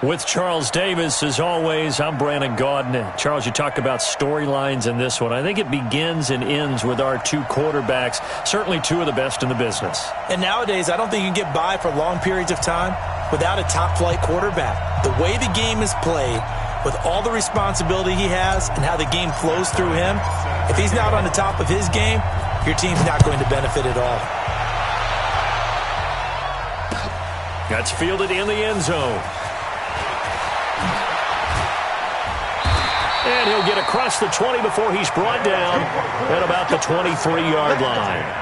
With Charles Davis, as always, I'm Brandon Gaudin. Charles, you talk about storylines in this one. I think it begins and ends with our two quarterbacks, certainly two of the best in the business. And nowadays, I don't think you can get by for long periods of time without a top-flight quarterback. The way the game is played, with all the responsibility he has and how the game flows through him, if he's not on the top of his game, your team's not going to benefit at all. That's fielded in the end zone. And he'll get across the 20 before he's brought down at about the 23-yard line.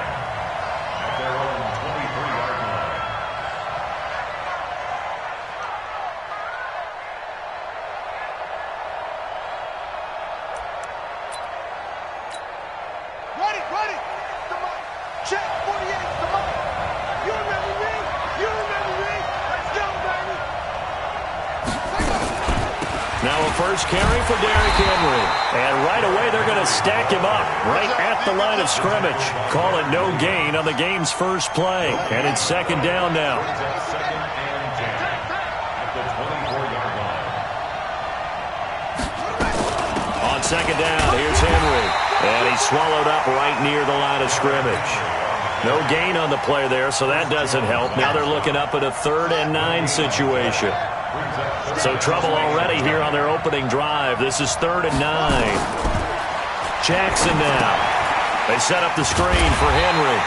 First carry for Derrick Henry. And right away, they're going to stack him up right at the line of scrimmage. Call it no gain on the game's first play. And it's second down now. On second down, here's Henry. And he's swallowed up right near the line of scrimmage. No gain on the play there, so that doesn't help. Now they're looking up at a 3rd and 9 situation. So trouble already here on their opening drive. This is 3rd and 9. Jackson now. They set up the screen for Henry.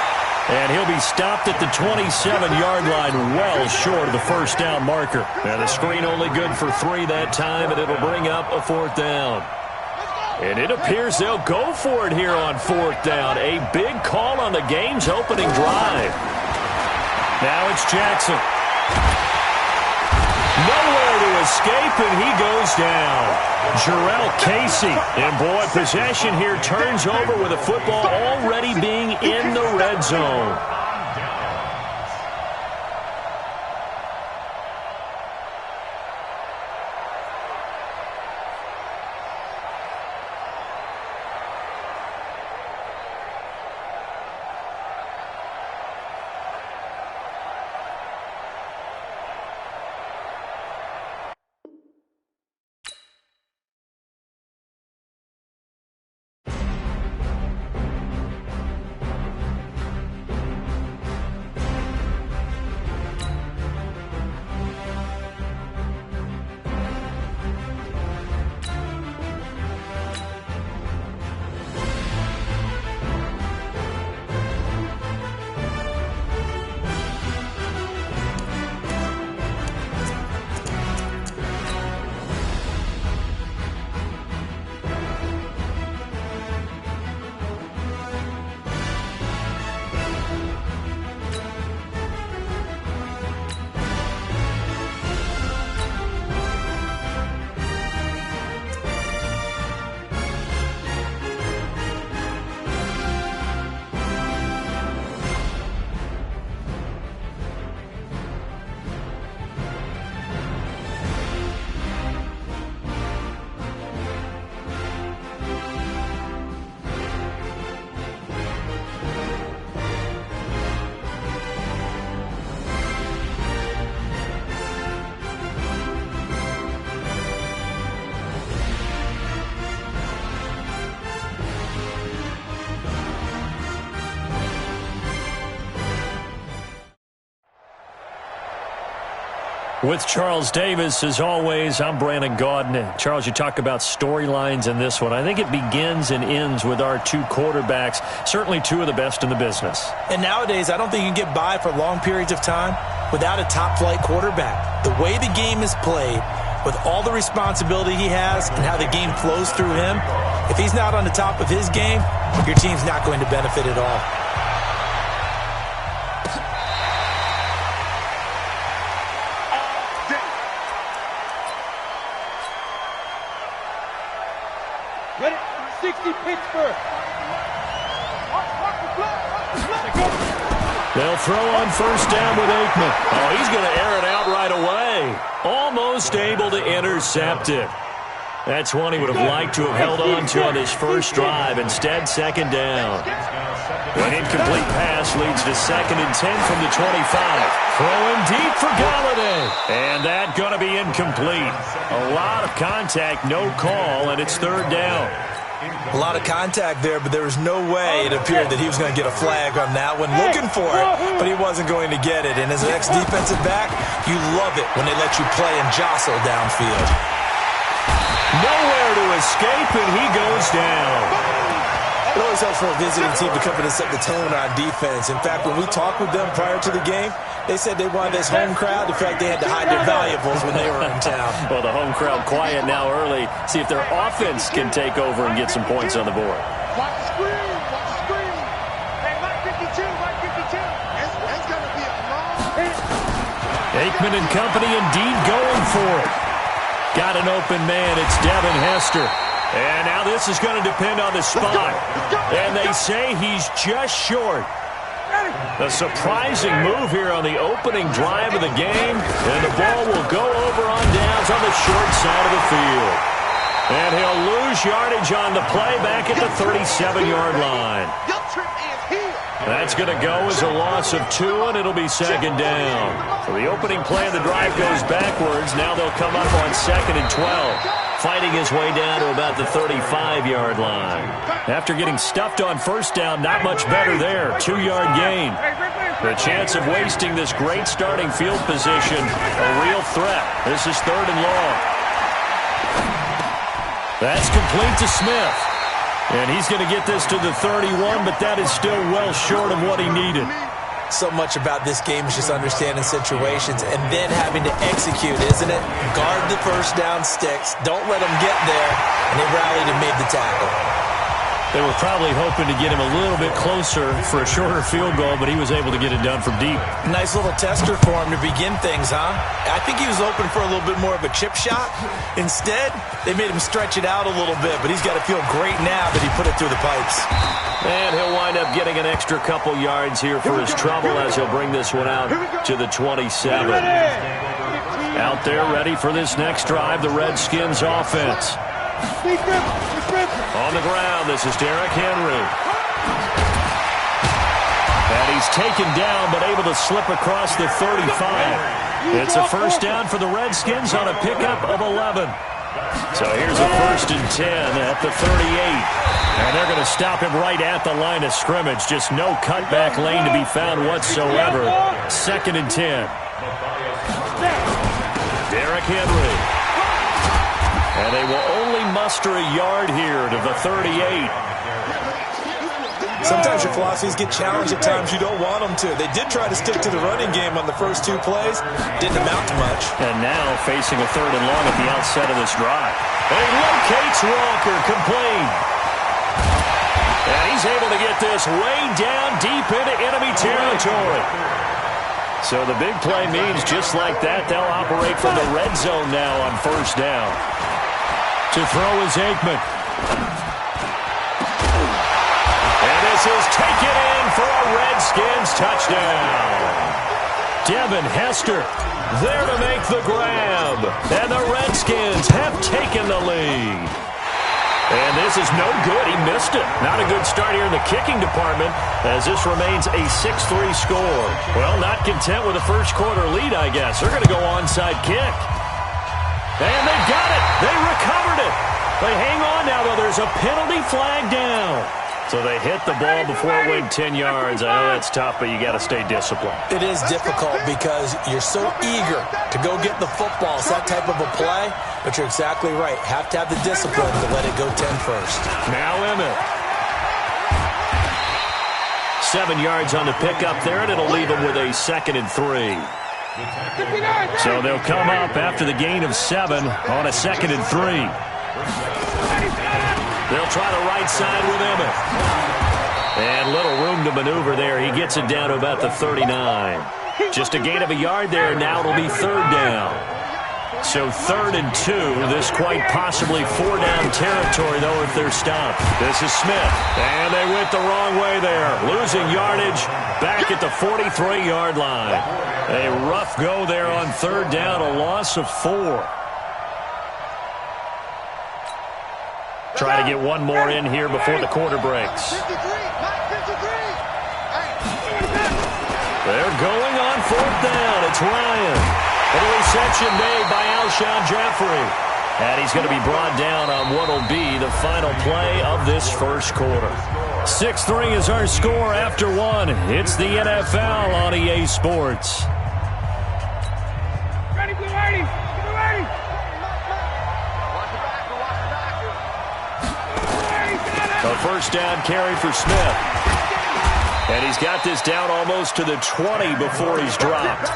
And he'll be stopped at the 27-yard line, well short of the first down marker. And the screen only good for 3 that time, and it'll bring up a 4th down. And it appears they'll go for it here on 4th down. A big call on the game's opening drive. Now it's Jackson. Nowhere to escape, and he goes down. Jurrell Casey. And, boy, possession here turns over with a football already being in the red zone. With Charles Davis, as always, I'm Brandon Gaudin. Charles, you talk about storylines in this one. I think it begins and ends with our two quarterbacks, certainly two of the best in the business. And nowadays, I don't think you can get by for long periods of time without a top-flight quarterback. The way the game is played, with all the responsibility he has and how the game flows through him, if he's not on the top of his game, your team's not going to benefit at all. Ready? 60 Pittsburgh. They'll throw on first down with Aikman. Oh, he's going to air it out right away. Almost able to intercept it. That's one he would have liked to have held on to on his first drive. Instead, second down. An incomplete pass leads to 2nd and 10 from the 25. Throwing deep for Golladay. And that going to be incomplete. A lot of contact, no call, and it's 3rd down. A lot of contact there, but there was no way it appeared that he was going to get a flag on that one. Looking for it, but he wasn't going to get it. And as an ex-defensive back, you love it when they let you play and jostle downfield. Nowhere to escape, and he goes down. It always helps for a visiting team to come in and set the tone on defense. In fact, when we talked with them prior to the game, they said they wanted this home crowd to feel like they had to hide their valuables when they were in town. Well, the home crowd quiet now early. See if their offense can take over and get some points on the board. Watch the screen. Watch the screen. Hey, Mike 52. Mike 52. It's going to be a long hit. Aikman and company indeed going for it. Got an open man. It's Devin Hester. And now this is going to depend on the spot. And they say he's just short. A surprising move here on the opening drive of the game. And the ball will go over on downs on the short side of the field. And he'll lose yardage on the play back at the 37-yard line. That's going to go as a loss of 2, and it'll be 2nd down. So the opening play of the drive goes backwards. Now they'll come up on 2nd and 12. Fighting his way down to about the 35-yard line. After getting stuffed on 1st down, not much better there. 2-yard gain. The chance of wasting this great starting field position, a real threat. This is 3rd and long. That's complete to Smith. And he's going to get this to the 31, but that is still well short of what he needed. So much about this game is just understanding situations and then having to execute, isn't it? Guard the 1st down sticks. Don't let them get there. And they rallied and made the tackle. They were probably hoping to get him a little bit closer for a shorter field goal, but he was able to get it done from deep. Nice little tester for him to begin things, huh? I think he was open for a little bit more of a chip shot. Instead, they made him stretch it out a little bit, but he's got to feel great now that he put it through the pipes. And he'll wind up getting an extra couple yards here for his trouble as he'll bring this one out to the 27. Out there ready for this next drive, the Redskins offense. On the ground, this is Derrick Henry. And he's taken down but able to slip across the 35. It's a 1st down for the Redskins on a pickup of 11. So here's a 1st and 10 at the 38. And they're going to stop him right at the line of scrimmage. Just no cutback lane to be found whatsoever. 2nd and 10. Derrick Henry. And they will only muster a yard here to the 38. Sometimes your philosophies get challenged at times you don't want them to. They did try to stick to the running game on the first 2 plays. Didn't amount to much. And now facing a 3rd and long at the outset of this drive. And he locates Walker, complete. And he's able to get this way down deep into enemy territory. So the big play means just like that, they'll operate from the red zone now on 1st down. To throw is Aikman. And this is taken in for a Redskins touchdown. Devin Hester there to make the grab. And the Redskins have taken the lead. And this is no good. He missed it. Not a good start here in the kicking department as this remains a 6-3 score. Well, not content with a 1st quarter lead, I guess. They're going to go onside kick. And they got it. They recovered it. They hang on now, though. There's a penalty flag down. So they hit the ball before it went 10 yards. I know that's tough, but you got to stay disciplined. It is difficult because you're so eager to go get the football. It's that type of a play, but you're exactly right. Have to have the discipline to let it go 10 first. Now Emmett. 7 yards on the pickup there, and it'll leave them with a 2nd and 3. So they'll come up after the gain of 7 on a 2nd and 3. They'll try the right side with Emmett. And little room to maneuver there. He gets it down to about the 39. Just a gain of a yard there. Now it'll be 3rd down. So 3rd and 2. This quite possibly 4-down territory, though, if they're stopped. This is Smith. And they went the wrong way there. Losing yardage back at the 43-yard line. A rough go there on 3rd down. A loss of 4. Try to get one more in here before the quarter breaks. 53. They're going on 4th down. It's Ryan. And a reception made by Alshon Jeffrey. And he's going to be brought down on what will be the final play of this first quarter. 6-3 is our score after 1. It's the NFL on EA Sports. Ready, Blue Ready. Blue Ready. A first down carry for Smith. And he's got this down almost to the 20 before he's dropped.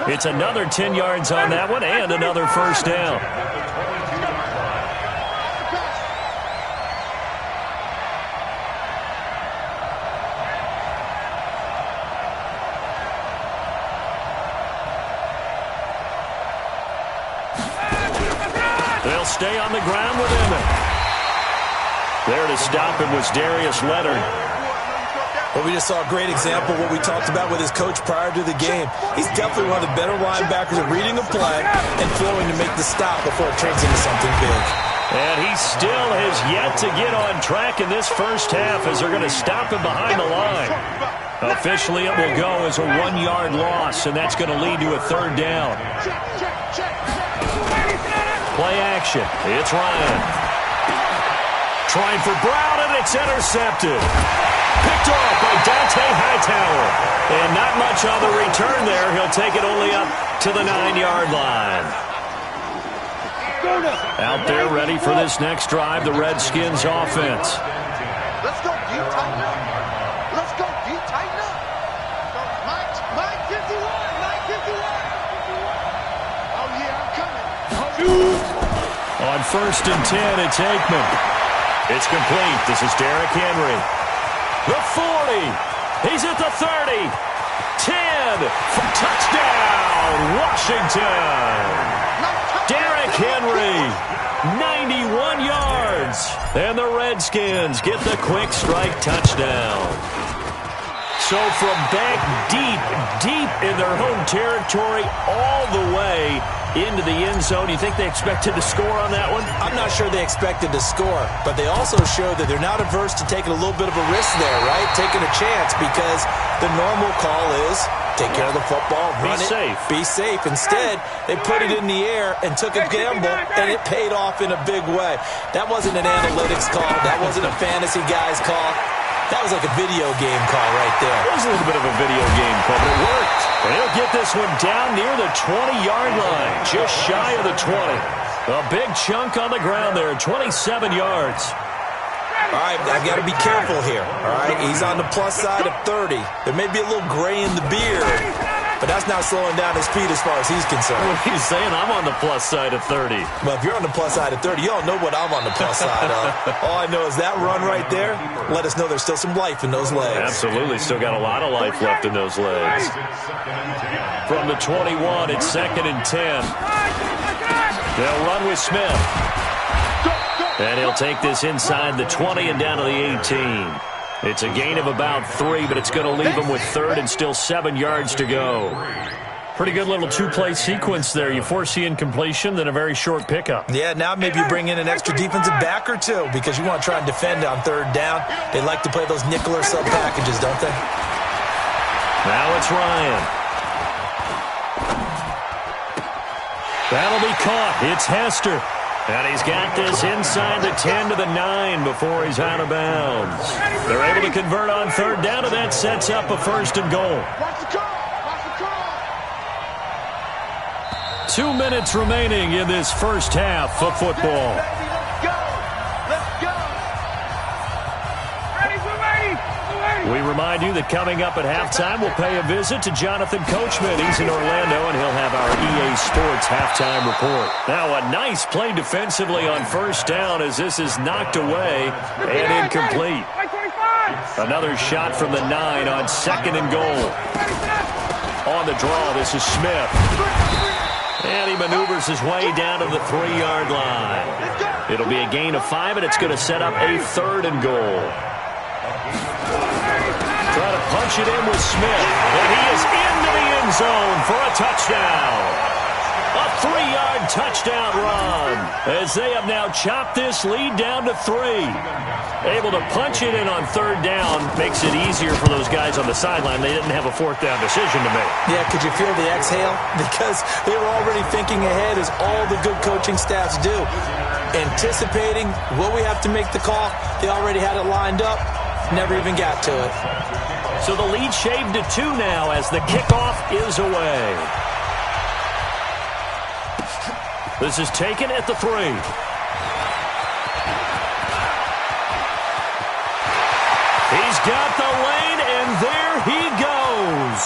It's another 10 yards on that one and another first down. They'll stay on the ground with him. There to stop him was Darius Leonard. Well, we just saw a great example of what we talked about with his coach prior to the game. He's definitely one of the better linebackers at reading a play and flowing to make the stop before it turns into something big. And he still has yet to get on track in this first half as they're going to stop him behind the line. Officially, it will go as a 1-yard loss, and that's going to lead to a 3rd down. Play action. It's Ryan. Trying for Brown, and it's intercepted. Picked off by Dante Hightower. And not much on the return there. He'll take it only up to the 9-yard line. Out there ready for this next drive, the Redskins offense. Let's go, D, tighten up. Let's go, D, tighten up. Mike 51, Mike 51. Oh, yeah, I'm coming. On 1st and 10, it's Aikman. It's complete. This is Derrick Henry. The 40. He's at the 30. 10. Touchdown, Washington. Derrick Henry, 91 yards. And the Redskins get the quick strike touchdown. So from back deep in their home territory all the way into the end zone, you think they expected to score on that one? I'm not sure they expected to score, but they also showed that they're not averse to taking a little bit of a risk there, right? Taking a chance, because the normal call is take care of the football, run it, be safe. Instead, they put it in the air and took a gamble, and it paid off in a big way. That wasn't an analytics call. That wasn't a fantasy guy's call. That was like a video game call right there. It was a little bit of a video game call, but it worked. And he'll get this one down near the 20-yard line, just shy of the 20. A big chunk on the ground there, 27 yards. All right, I've got to be careful here. All right, he's on the plus side of 30. There may be a little gray in the beard, but that's not slowing down his speed as far as he's concerned. What are you saying? I'm on the plus side of 30. Well, if you're on the plus side of 30, you don't know what I'm on the plus side of. All I know is that run right there let us know there's still some life in those legs. Absolutely, still got a lot of life left in those legs. From the 21, it's 2nd and 10. They'll run with Smith. And he'll take this inside the 20 and down to the 18. It's a gain of about 3, but it's going to leave him with 3rd and still 7 yards to go. Pretty good little 2-play sequence there. You foresee incompletion, then a very short pickup. Yeah, now maybe you bring in an extra defensive back or two because you want to try and defend on 3rd down. They like to play those nickel or sub packages, don't they? Now it's Ryan. That'll be caught. It's Hester. And he's got this inside the 10 to the 9 before he's out of bounds. They're able to convert on 3rd down, and that sets up a 1st and goal. 2 minutes remaining in this first half of football. We remind you that coming up at halftime, we'll pay a visit to Jonathan Coachman. He's in Orlando, and he'll have our EA Sports halftime report. Now, a nice play defensively on 1st down as this is knocked away and incomplete. Another shot from the 9 on 2nd and goal. On the draw, this is Smith. And he maneuvers his way down to the 3-yard line. It'll be a gain of 5, and it's going to set up a 3rd and goal. Try to punch it in with Smith, and he is into the end zone for a touchdown. A 3-yard touchdown run as they have now chopped this lead down to 3. Able to punch it in on 3rd down makes it easier for those guys on the sideline. They didn't have a 4th down decision to make. Yeah, could you feel the exhale? Because they were already thinking ahead, as all the good coaching staffs do. Anticipating, will we have to make the call? They already had it lined up. Never even got to it. So the lead shaved to 2 now as the kickoff is away. This is taken at the 3. He's got the lane, and there he goes.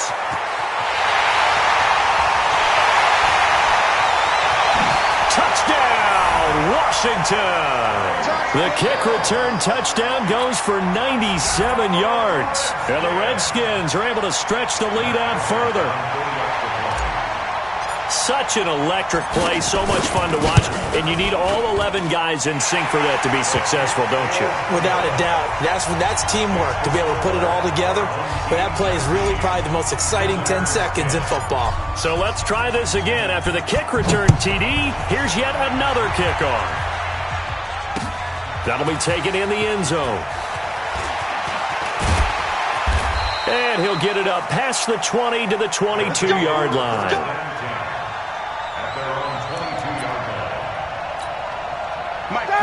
Touchdown, Washington. The kick return touchdown goes for 97 yards. And the Redskins are able to stretch the lead out further. Such an electric play, so much fun to watch, and you need all 11 guys in sync for that to be successful, don't you? Without a doubt. That's teamwork, to be able to put it all together. But that play is really probably the most exciting 10 seconds in football. So let's try this again. After the kick return, TD, here's yet another kickoff. That'll be taken in the end zone. And he'll get it up past the 20 to the 22-yard line.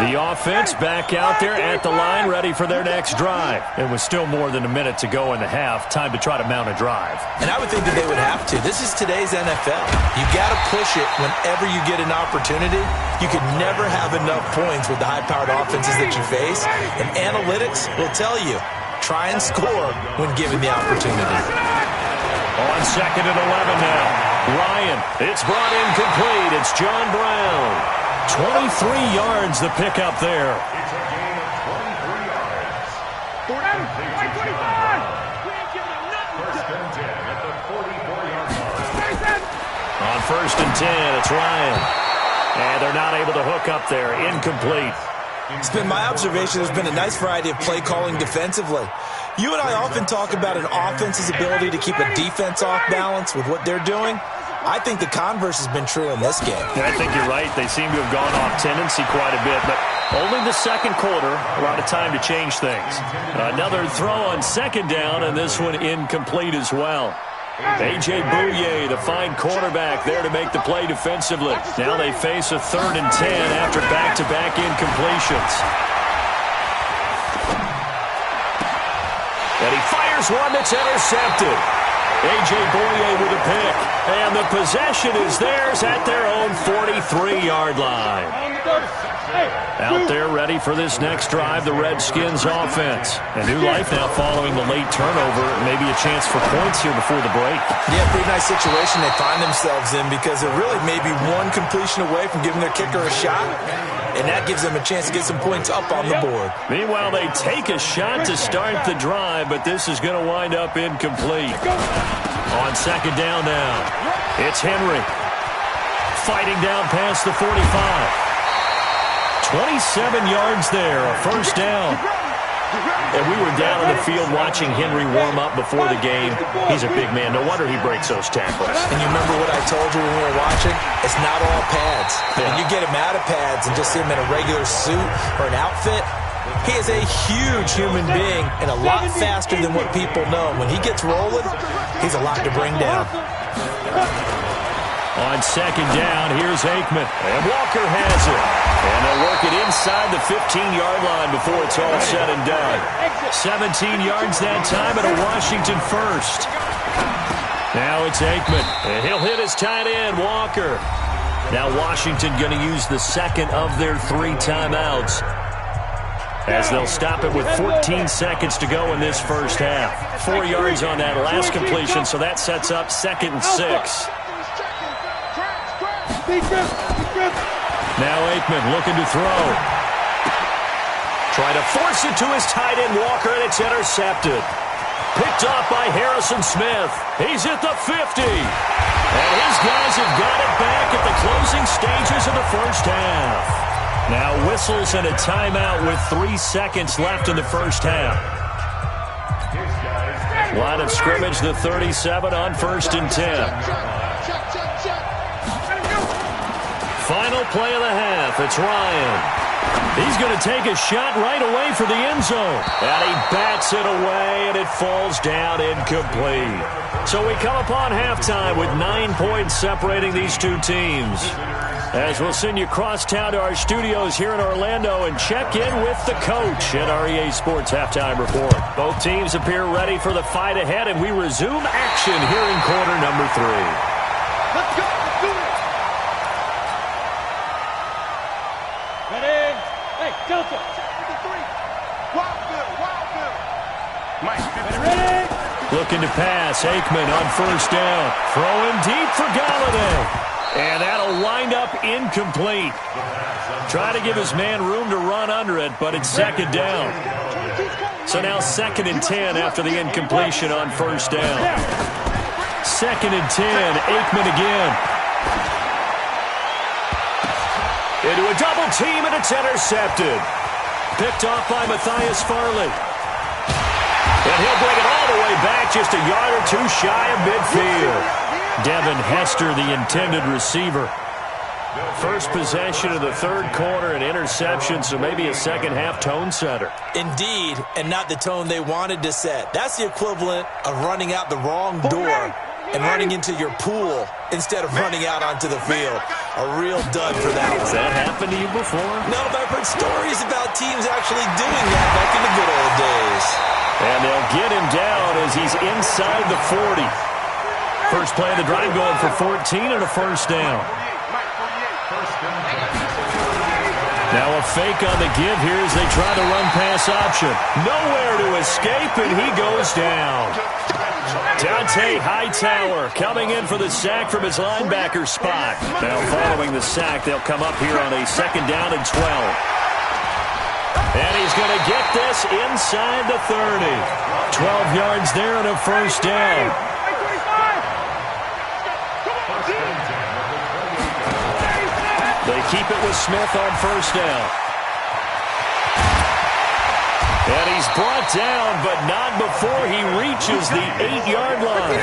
The offense back out there at the line, ready for their next drive. It was still more than a minute to go in the half. Time to try to mount a drive. And I would think that they would have to. This is today's NFL. You got to push it whenever you get an opportunity. You can never have enough points with the high-powered offenses that you face. And analytics will tell you, try and score when given the opportunity. On 2nd and 11 now. Ryan, it's brought in complete. It's John Brown. 23 yards the pick up there. It's a gain of 23 yards. 25. First and 10 at the 44-yard line. On 1st and 10, it's Ryan. And they're not able to hook up there. Incomplete. It's been my observation there's been a nice variety of play calling defensively. You and I often talk about an offense's ability to keep a defense off balance with what they're doing. I think the converse has been true in this game. I think you're right. They seem to have gone off tendency quite a bit, but only the second quarter, a lot of time to change things. Another throw on 2nd down, and this one incomplete as well. A.J. Bouye, the fine quarterback, there to make the play defensively. Now they face a 3rd and 10 after back-to-back incompletions. And he fires one that's intercepted. A.J. Bouye with a pick. And the possession is theirs at their own 43-yard line. Out there ready for this next drive, the Redskins offense. A new life now following the late turnover. Maybe a chance for points here before the break. Yeah, pretty nice situation they find themselves in because they're really maybe one completion away from giving their kicker a shot. And that gives them a chance to get some points up on the board. Meanwhile, they take a shot to start the drive, but this is going to wind up incomplete. On 2nd down now, it's Henry. Fighting down past the 45. 27 yards there, a 1st down. And we were down on the field watching Henry warm up before the game. He's a big man. No wonder he breaks those tackles. And you remember what I told you when we were watching? It's not all pads. Yeah. When you get him out of pads and just see him in a regular suit or an outfit, he is a huge human being and a lot faster than what people know. When he gets rolling, he's a lot to bring down. On 2nd down, here's Aikman. And Walker has it. And they'll work it inside the 15-yard line before it's all said and done. 17 yards that time and a Washington 1st. Now it's Aikman. And he'll hit his tight end, Walker. Now Washington going to use the 2nd of their 3 timeouts, as they'll stop it with 14 seconds to go in this first half. 4 yards on that last completion, so that sets up 2nd and 6. Now Aikman looking to throw. Trying to force it to his tight end, Walker, and it's intercepted. Picked off by Harrison Smith. He's at the 50. And his guys have got it back at the closing stages of the first half. Now whistles and a timeout with 3 seconds left in the first half. Line of scrimmage, the 37 on 1st and 10. Final play of the half. It's Ryan. He's going to take a shot right away for the end zone. And he bats it away, and it falls down incomplete. So we come upon halftime with 9 points separating these two teams. As we'll send you cross town to our studios here in Orlando and check in with the coach at our EA Sports Halftime Report. Both teams appear ready for the fight ahead, and we resume action here in quarter number 3. Let's go. Let's do it. Ready? Hey, Delta. Check the 3. Wild Bill. Wild Bill. Mike, ready? Looking to pass. Aikman on first down. Throwing deep for Galladay. And that'll wind up incomplete. Try to give his man room to run under it, but it's second down. So now 2nd and 10 after the incompletion on first down. 2nd and 10, Aikman again. Into a double team, and it's intercepted. Picked off by Matthias Farley. And he'll bring it all the way back, just a yard or two shy of midfield. Devin Hester, the intended receiver. First possession of the third quarter, an interception, so maybe a second-half tone setter. Indeed, and not the tone they wanted to set. That's the equivalent of running out the wrong door and running into your pool instead of running out onto the field. A real dud for that one. Has that happened to you before? No, but I've heard stories about teams actually doing that back in the good old days. And they'll get him down as he's inside the 40. First play of the drive going for 14 and a first down. Now a fake on the give here as they try to run pass option. Nowhere to escape, and he goes down. Dante Hightower coming in for the sack from his linebacker spot. Now following the sack, they'll come up here on a 2nd down and 12. And he's going to get this inside the 30. 12 yards there and a first down. They keep it with Smith on first down. And he's brought down, but not before he reaches the 8-yard line.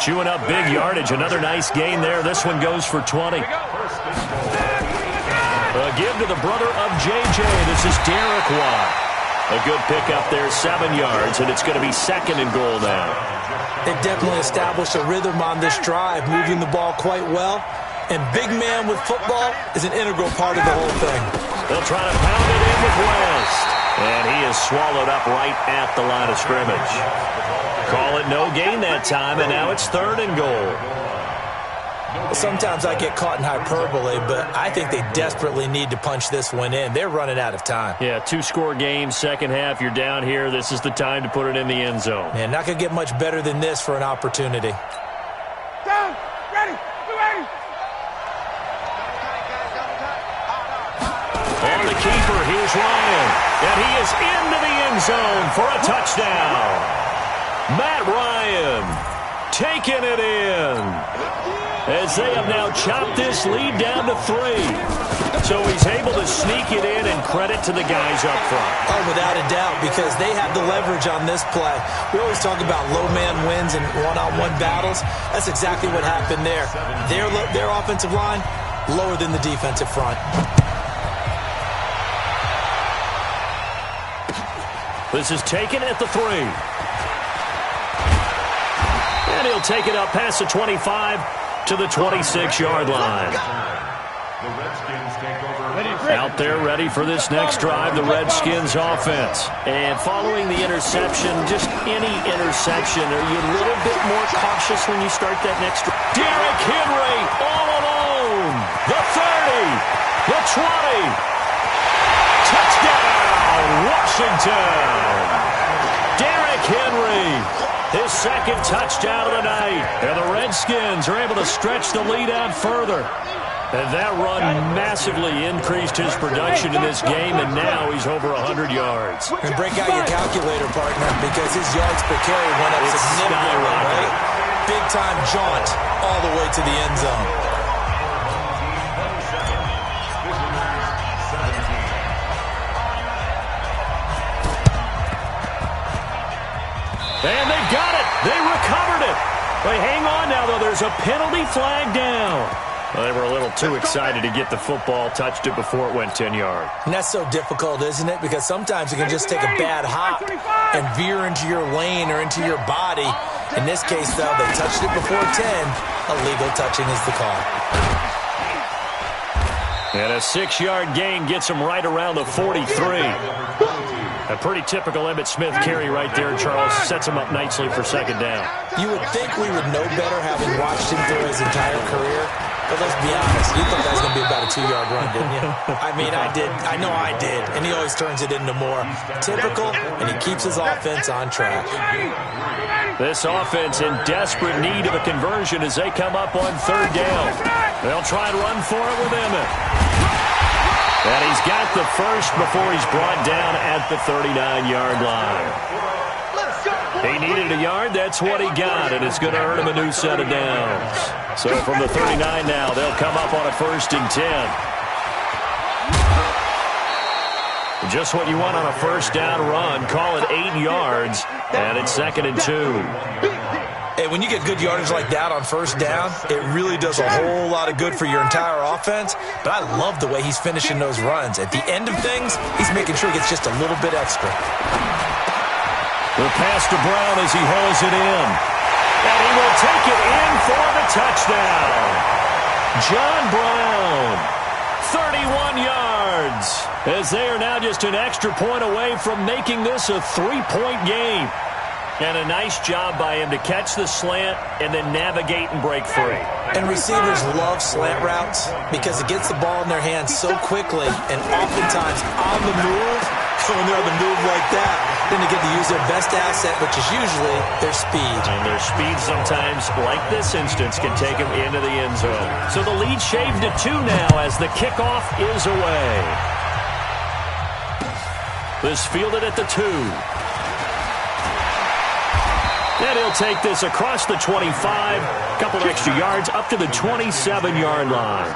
Chewing up big yardage. Another nice gain there. This one goes for 20. A give to the brother of J.J. This is Derek Watt. A good pickup there, 7 yards, and it's going to be 2nd and goal now. They definitely established a rhythm on this drive, moving the ball quite well. And big man with football is an integral part of the whole thing. They'll try to pound it in with West. And he is swallowed up right at the line of scrimmage. Call it no gain that time, and now it's 3rd and goal. Well, sometimes I get caught in hyperbole, but I think they desperately need to punch this one in. They're running out of time. Yeah, 2-score game, second half. You're down here. This is the time to put it in the end zone. Man, not going to get much better than this for an opportunity. Down. Ready. Ready. On the keeper, here's Ryan. And he is into the end zone for a touchdown. Matt Ryan taking it in. As they have now chopped this lead down to 3. So he's able to sneak it in, and credit to the guys up front. Oh, without a doubt, because they have the leverage on this play. We always talk about low man wins and one-on-one battles. That's exactly what happened there. Their offensive line, lower than the defensive front. This is taken at the 3. And he'll take it up past the 25 to the 26-yard line. Out there ready for this next drive, the Redskins offense. And following the interception, just any interception, are you a little bit more cautious when you start that next drive? Derrick Henry all alone. The 30, the 20. Touchdown, Washington. Derrick Henry, his 2nd touchdown of the night. And the Redskins are able to stretch the lead out further. And that run massively increased his production in this game, and now he's over 100 yards. And break out your calculator, partner, because his yards per carry went up significantly, right? Big-time jaunt all the way to the end zone. And they got it. They recovered it. But hang on now, though. There's a penalty flag down. Well, they were a little too excited to get the football, touched it before it went 10 yards. And that's so difficult, isn't it? Because sometimes you can just take a bad hop and veer into your lane or into your body. In this case, though, they touched it before 10. Illegal touching is the call. And a 6-yard gain gets him right around the 43. A pretty typical Emmitt Smith carry right there, Charles. Sets him up nicely for second down. You would think we would know better having watched him through his entire career. But let's be honest, you thought that was going to be about a 2-yard run, didn't you? I mean, I did. I know I did. And he always turns it into more typical, and he keeps his offense on track. This offense in desperate need of a conversion as they come up on third down. They'll try and run for it with Emmitt. And he's got the first before he's brought down at the 39-yard line. He needed a yard. That's what he got, and it's going to earn him a new set of downs. So from the 39 now, they'll come up on a 1st and 10. Just what you want on a first down run. Call it 8 yards, and it's 2nd and 2. Hey, when you get good yardage like that on first down, it really does a whole lot of good for your entire offense. But I love the way he's finishing those runs. At the end of things, he's making sure he gets just a little bit extra. The pass to Brown as he hauls it in. And he will take it in for the touchdown. John Brown, 31 yards, as they are now just an extra point away from making this a 3-point game. And a nice job by him to catch the slant and then navigate and break free. And receivers love slant routes because it gets the ball in their hands so quickly and oftentimes on the move. When they're on the move like that, then they get to use their best asset, which is usually their speed. And their speed sometimes, like this instance, can take them into the end zone. So the lead shaved to 2 now as the kickoff is away. This fielded at the 2. And he'll take this across the 25, couple extra yards up to the 27-yard line.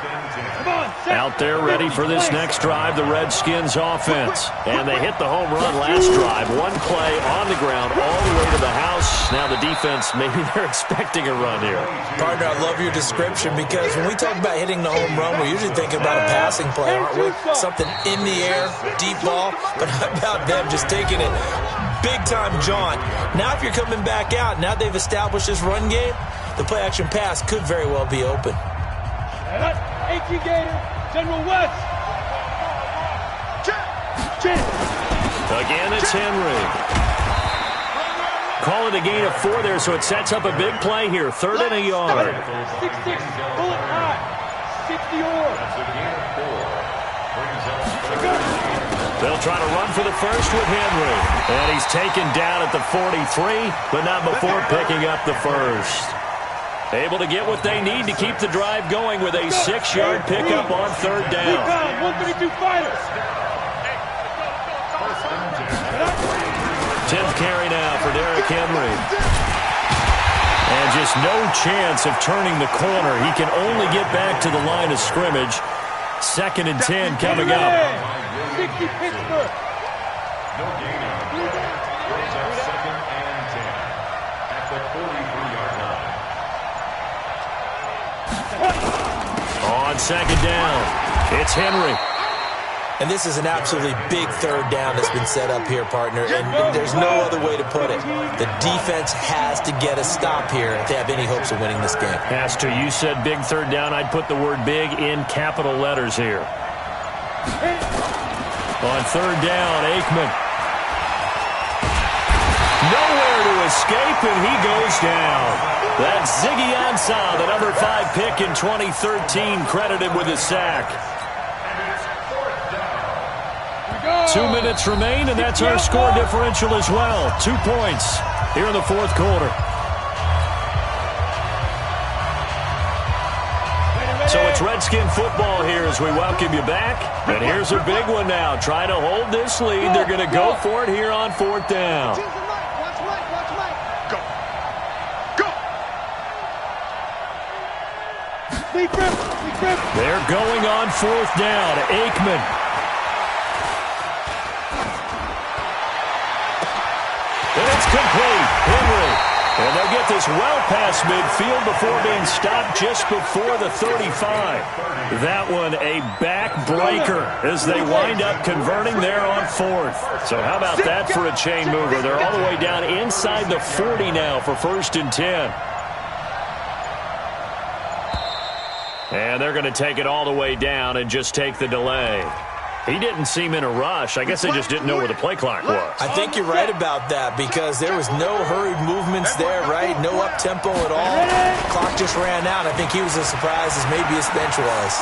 Out there ready for this next drive, the Redskins offense. And they hit the home run last drive. One play on the ground all the way to the house. Now the defense, maybe they're expecting a run here. Partner, I love your description because when we talk about hitting the home run, we're usually thinking about a passing play, aren't we? Something in the air, deep ball. But how about them just taking it? Big-time jaunt. Now if you're coming back out, now they've established this run game, the play-action pass could very well be open. A.T. Gator, General West. Again, it's Henry. Call it a gain of 4 there, so it sets up a big play here. 3rd and a yard. 6'6", bullet high, 60 or. They'll try to run for the first with Henry. And he's taken down at the 43, but not before picking up the first. Able to get what they need to keep the drive going with a 6-yard pickup on 3rd down. 132 fighters. 10th carry now for Derrick Henry. And just no chance of turning the corner. He can only get back to the line of scrimmage. 2nd and 10 coming up. 60 Pittsburgh. No gain on the brings up 2nd and 10 at the 43-yard line. On 2nd down, it's Henry. And this is an absolutely big 3rd down that's been set up here, partner. And there's no other way to put it. The defense has to get a stop here if they have any hopes of winning this game. Has to. You said big 3rd down. I'd put the word big in capital letters here. On 3rd down, Aikman. Nowhere to escape, and he goes down. That's Ziggy Ansah, the number 5 pick in 2013, credited with a sack. 2 minutes remain, and that's our score differential as well. 2 points here in the 4th quarter. So it's Redskin football here as we welcome you back. And here's a big one now. Trying to hold this lead. They're going to go for it here on 4th down. Watch Mike. Go. Go. Lee Griffin. They're going on 4th down. Aikman. And it's complete. Henry. And they'll get this well past midfield before being stopped just before the 35. That one a backbreaker as they wind up converting there on fourth. So how about that for a chain mover? They're all the way down inside the 40 now for 1st and 10. And they're going to take it all the way down and just take the delay. He didn't seem in a rush. I guess they just didn't know where the play clock was. I think you're right about that because there was no hurried movements there, right? No up-tempo at all. The clock just ran out. I think he was as surprised as maybe his bench was.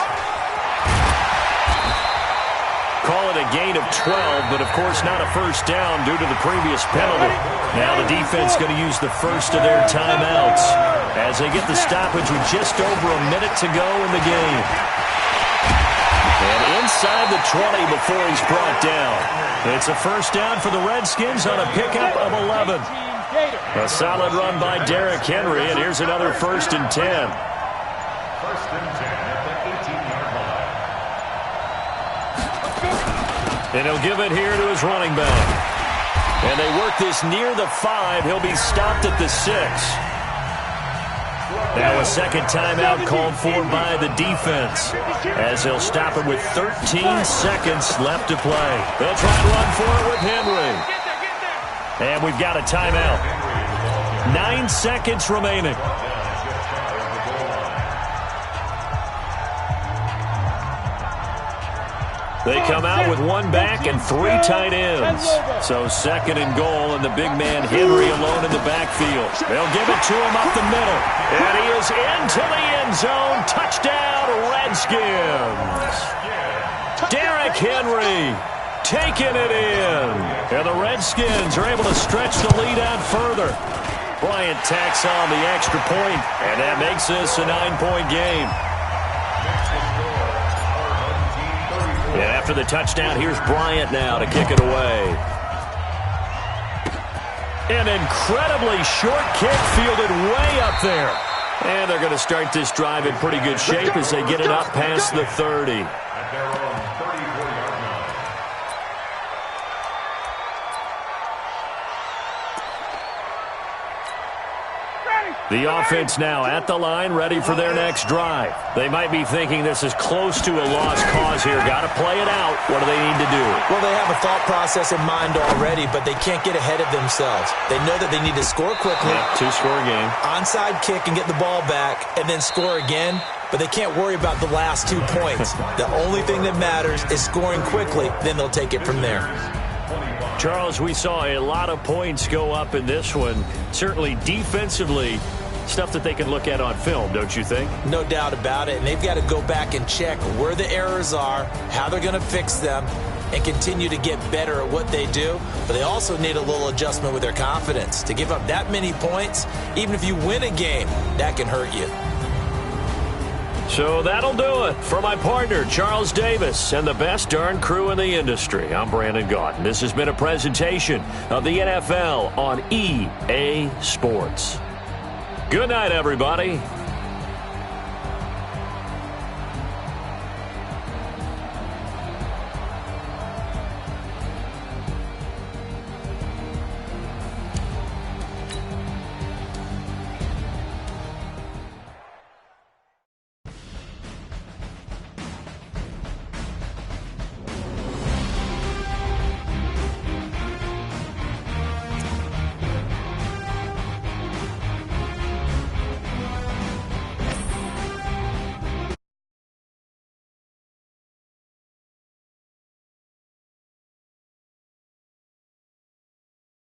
Call it a gain of 12, but of course not a first down due to the previous penalty. Now the defense going to use the first of their timeouts as they get the stoppage with just over a minute to go in the game. And inside the 20 before he's brought down. It's a first down for the Redskins on a pickup of 11. A solid run by Derrick Henry, and here's another 1st and 10. 1st and 10 at the 18-yard line. And he'll give it here to his running back. And they work this near the 5. He'll be stopped at the 6. Now a second timeout called for by the defense as they'll stop it with 13 seconds left to play. They'll try and run for it with Henry. And we've got a timeout. 9 seconds remaining. They come out with one back and 3 tight ends. So 2nd and goal, and the big man Henry alone in the backfield. They'll give it to him up the middle. And he is into the end zone. Touchdown, Redskins. Derrick Henry taking it in. And the Redskins are able to stretch the lead out further. Bryant tacks on the extra point, and that makes this a 9-point game. And after the touchdown, here's Bryant now to kick it away. An incredibly short kick fielded way up there. And they're going to start this drive in pretty good shape as they get it up past the 30. At their own 34-yard line. The offense now at the line, ready for their next drive. They might be thinking this is close to a lost cause here. Got to play it out. What do they need to do? Well, they have a thought process in mind already, but they can't get ahead of themselves. They know that they need to score quickly. Yeah, 2-score game. Onside kick and get the ball back and then score again, but they can't worry about the last 2 points. The only thing that matters is scoring quickly, then they'll take it from there. Charles, we saw a lot of points go up in this one. Certainly defensively, stuff that they can look at on film, don't you think? No doubt about it, and they've got to go back and check where the errors are, how they're going to fix them, and continue to get better at what they do. But they also need a little adjustment with their confidence. To give up that many points, even if you win a game, that can hurt you. So that'll do it for my partner, Charles Davis, and the best darn crew in the industry. I'm Brandon Gaudin. This has been a presentation of the NFL on EA Sports. Good night, everybody.